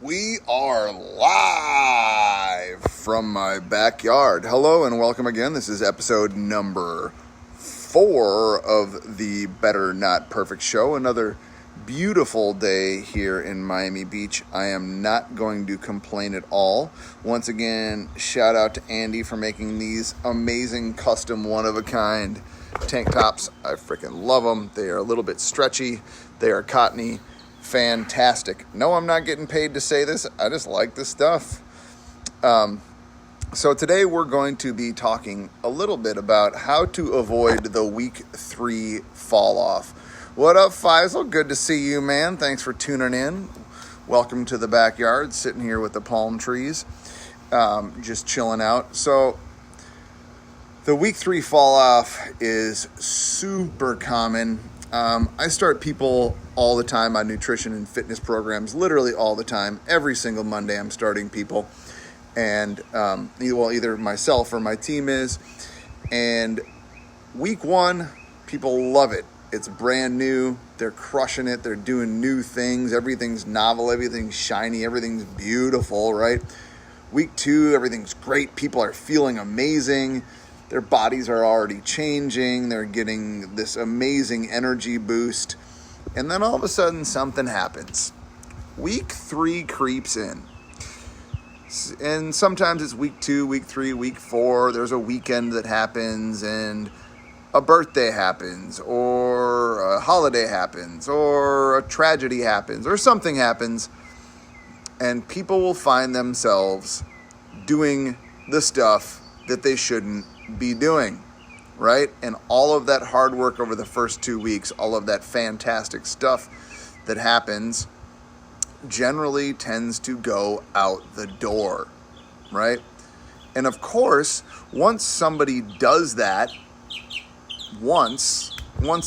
We are live from my backyard. Hello and welcome again. This is episode number 4 of the Better Not Perfect Show. Another beautiful day here in Miami Beach. I am not going to complain at all. Once again, shout out to Andy for making these amazing custom one-of-a-kind tank tops. I freaking love them. They are a little bit stretchy. They are cottony. Fantastic. No, I'm not getting paid to say this. I just like this stuff. So today we're going to be talking a little bit about how to avoid the week 3 fall off. What up, Faisal? Good to see you, man. Thanks for tuning in. Welcome to the backyard, sitting here with the palm trees, just chilling out. So the week 3 fall off is super common. I start people all the time on nutrition and fitness programs, literally all the time. Every single Monday I'm starting people. And, either myself or my team is. And week 1, people love it. It's brand new. They're crushing it. They're doing new things. Everything's novel. Everything's shiny. Everything's beautiful, right? Week 2, everything's great. People are feeling amazing. Their bodies are already changing. They're getting this amazing energy boost. And then all of a sudden, something happens. Week 3 creeps in. And sometimes it's week 2, week 3, week 4. There's a weekend that happens, and a birthday happens, or a holiday happens, or a tragedy happens, or something happens. And people will find themselves doing the stuff that they shouldn't be doing, right? And all of that hard work over the first 2 weeks, all of that fantastic stuff that happens generally tends to go out the door, right? And of course, once somebody does that, once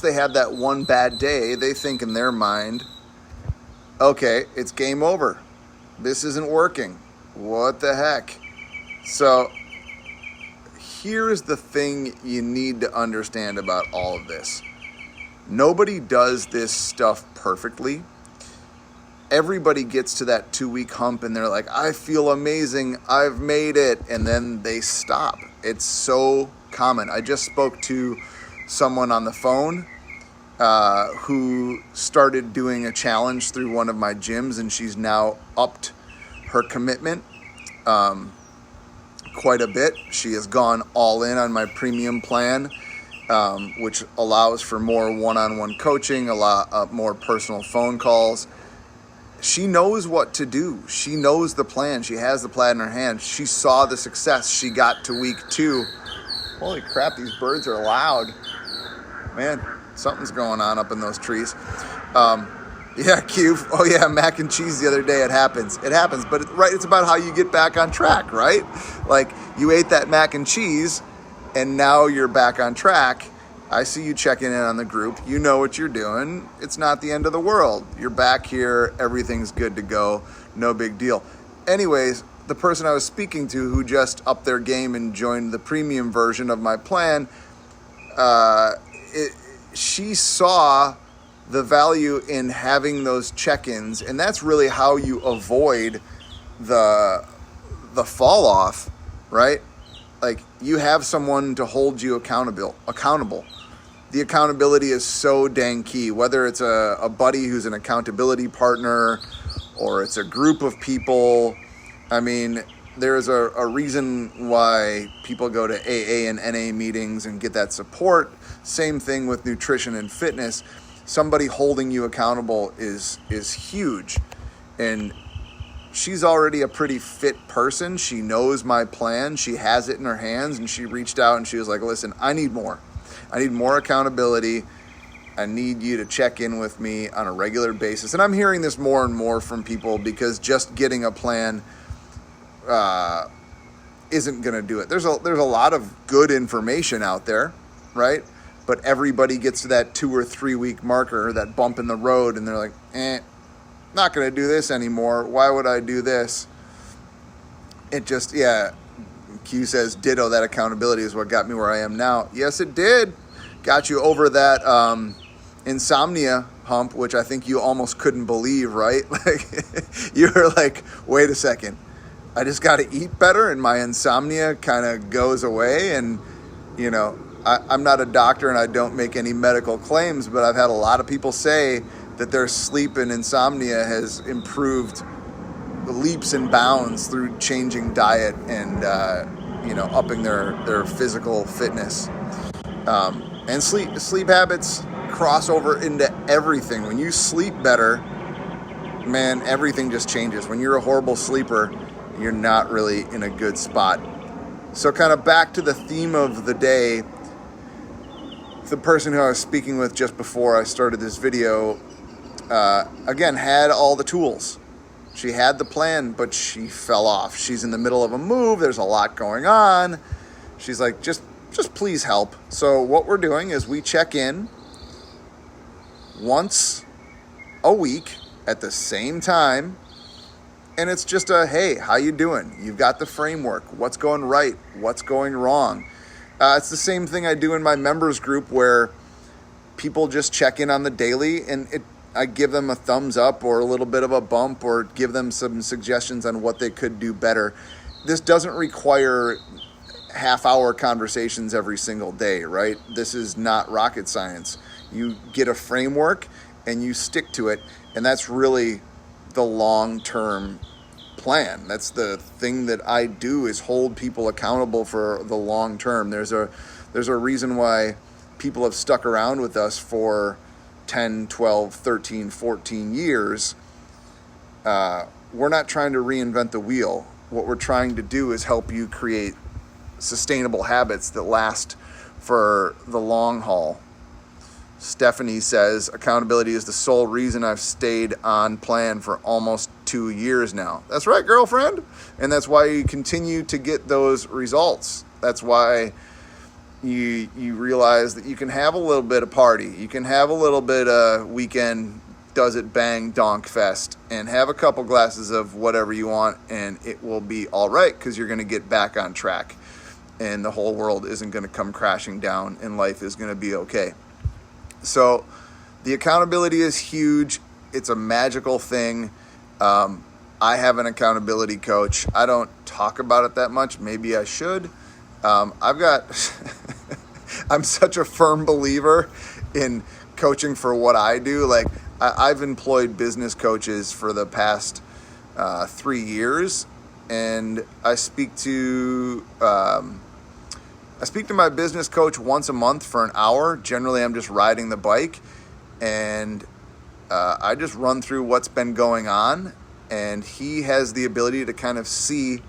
they have that one bad day, they think in their mind, okay, it's game over. This isn't working. What the heck? So here's the thing you need to understand about all of this. Nobody does this stuff perfectly. Everybody gets to that 2-week hump and they're like, I feel amazing. I've made it. And then they stop. It's so common. I just spoke to someone on the phone who started doing a challenge through one of my gyms, and she's now upped her commitment quite a bit. She has gone all in on my premium plan, which allows for more one-on-one coaching, a lot more personal phone calls. She knows what to do. She knows the plan. She has the plan in her hand. She saw the success. She got to week 2. Holy crap, these birds are loud. Man, something's going on up in those trees. Yeah, Q. Oh, yeah, mac and cheese the other day. It happens. But it's about how you get back on track, right? Like, you ate that mac and cheese, and now you're back on track. I see you checking in on the group. You know what you're doing. It's not the end of the world. You're back here. Everything's good to go. No big deal. Anyways, the person I was speaking to who just upped their game and joined the premium version of my plan, she saw the value in having those check-ins, and that's really how you avoid the fall off, right? Like, you have someone to hold you accountable. The accountability is so dang key, whether it's a buddy who's an accountability partner or it's a group of people. I mean, there's a reason why people go to AA and NA meetings and get that support. Same thing with nutrition and fitness. Somebody holding you accountable is huge. And she's already a pretty fit person. She knows my plan. She has it in her hands, and she reached out and she was like, listen, I need more. I need more accountability. I need you to check in with me on a regular basis. And I'm hearing this more and more from people because just getting a plan isn't going to do it. There's a lot of good information out there, right? But everybody gets to that 2 or 3 week marker, that bump in the road, and they're like, not going to do this anymore. Why would I do this? It just, yeah. Q says, ditto, that accountability is what got me where I am now. Yes, it did. Got you over that insomnia hump, which I think you almost couldn't believe, right? Like you were like, wait a second, I just got to eat better and my insomnia kind of goes away. And, you know, I'm not a doctor and I don't make any medical claims, but I've had a lot of people say that their sleep and insomnia has improved leaps and bounds through changing diet and, upping their physical fitness. And sleep habits cross over into everything. When you sleep better, man, everything just changes. When you're a horrible sleeper, you're not really in a good spot. So kind of back to the theme of the day, the person who I was speaking with just before I started this video, again, had all the tools. She had the plan, but she fell off. She's in the middle of a move. There's a lot going on. She's like, just please help. So what we're doing is we check in once a week at the same time. And it's just hey, how you doing? You've got the framework. What's going right? What's going wrong? It's the same thing I do in my members group where people just check in on the daily and I give them a thumbs up or a little bit of a bump or give them some suggestions on what they could do better. This doesn't require half-hour conversations every single day, right? This is not rocket science. You get a framework and you stick to it, and that's really the long-term plan. That's the thing that I do, is hold people accountable for the long term. There's a reason why people have stuck around with us for 10, 12, 13, 14 years. We're not trying to reinvent the wheel. What we're trying to do is help you create sustainable habits that last for the long haul. Stephanie says, accountability is the sole reason I've stayed on plan for almost 2 years now. That's right, girlfriend. And that's why you continue to get those results. That's why you realize that you can have a little bit of party. You can have a little bit of weekend does it bang donk fest and have a couple glasses of whatever you want, and it will be all right because you're going to get back on track and the whole world isn't going to come crashing down and life is going to be okay. So the accountability is huge. It's a magical thing. I have an accountability coach. I don't talk about it that much. Maybe I should. I'm such a firm believer in coaching for what I do. Like I've employed business coaches for the past 3 years, and I speak to my business coach once a month for an hour. Generally, I'm just riding the bike, and I just run through what's been going on, and he has the ability to kind of see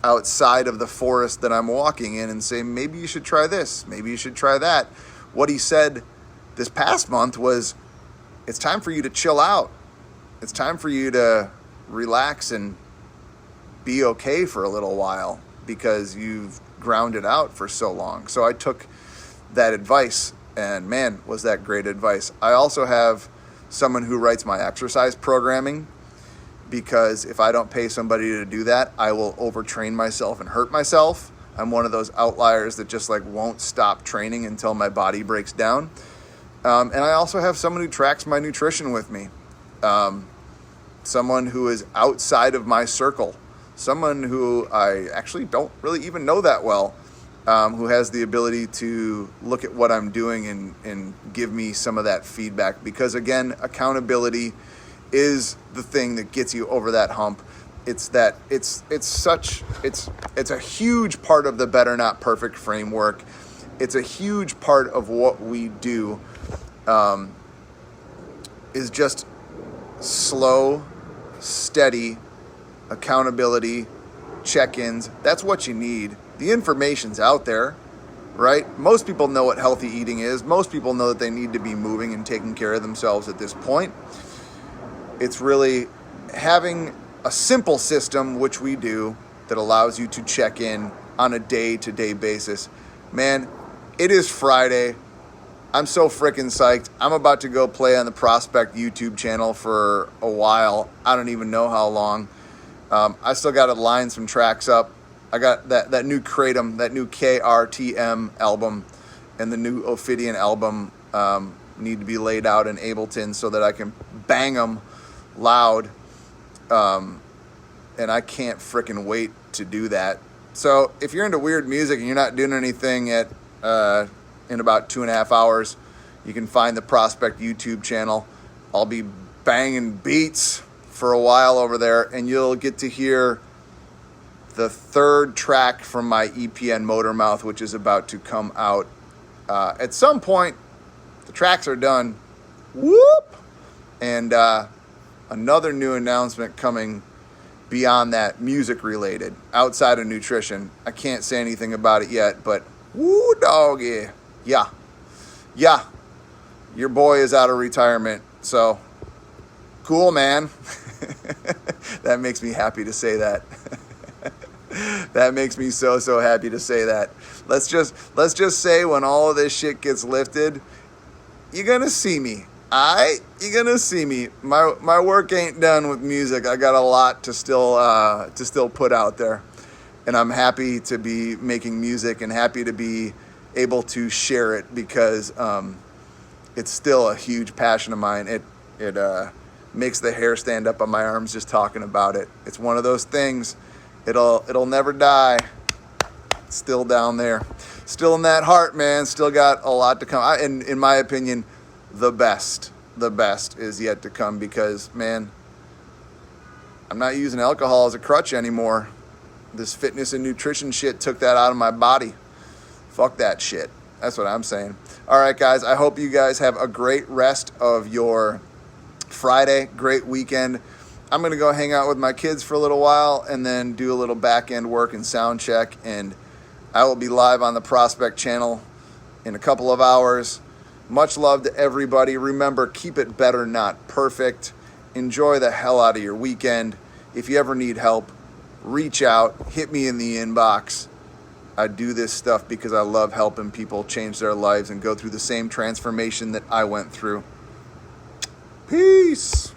outside of the forest that I'm walking in and say, maybe you should try this, maybe you should try that. What he said this past month was, it's time for you to chill out. It's time for you to relax and be okay for a little while because you've grounded out for so long. So I took that advice, and man, was that great advice. I also have someone who writes my exercise programming, because if I don't pay somebody to do that, I will overtrain myself and hurt myself. I'm one of those outliers that just like won't stop training until my body breaks down. And I also have someone who tracks my nutrition with me. Someone who is outside of my circle. Someone who I actually don't really even know that well, who has the ability to look at what I'm doing and give me some of that feedback. Because again, accountability is the thing that gets you over that hump. It's a huge part of the Better Not Perfect framework. It's a huge part of what we do, is just slow, steady accountability, check-ins. That's what you need. The information's out there, right? Most people know what healthy eating is. Most people know that they need to be moving and taking care of themselves at this point. It's really having a simple system, which we do, that allows you to check in on a day-to-day basis. Man, it is Friday. I'm so freaking psyched. I'm about to go play on the Prospect YouTube channel for a while. I don't even know how long. I still got to line some tracks up. I got that new Kratom, that new KRTM album, and the new Ophidian album need to be laid out in Ableton so that I can bang them loud. And I can't frickin' wait to do that. So if you're into weird music and you're not doing anything in about 2.5 hours, you can find the Prospect YouTube channel. I'll be banging beats for a while over there, and you'll get to hear the third track from my EPN Motormouth, which is about to come out. At some point, the tracks are done. Whoop! And another new announcement coming beyond that, music related, outside of nutrition. I can't say anything about it yet, but woo doggy. Yeah. Your boy is out of retirement, so cool, man. That makes me happy to say that. That makes me so happy to say that. Let's just say when all of this shit gets lifted, you're gonna see me. You're gonna see me. My work ain't done with music. I got a lot to still put out there, and I'm happy to be making music and happy to be able to share it because it's still a huge passion of mine. It makes the hair stand up on my arms just talking about it. It's one of those things. It'll never die. It's still down there, still in that heart, man. Still got a lot to come. In my opinion, the best is yet to come because, man, I'm not using alcohol as a crutch anymore. This fitness and nutrition shit took that out of my body. Fuck that shit. That's what I'm saying. All right, guys, I hope you guys have a great rest of your Friday, great weekend. I'm going to go hang out with my kids for a little while and then do a little back-end work and sound check, and I will be live on the Prospect channel in a couple of hours. Much love to everybody. Remember, keep it better, not perfect. Enjoy the hell out of your weekend. If you ever need help, reach out, hit me in the inbox. I do this stuff because I love helping people change their lives and go through the same transformation that I went through. Peace.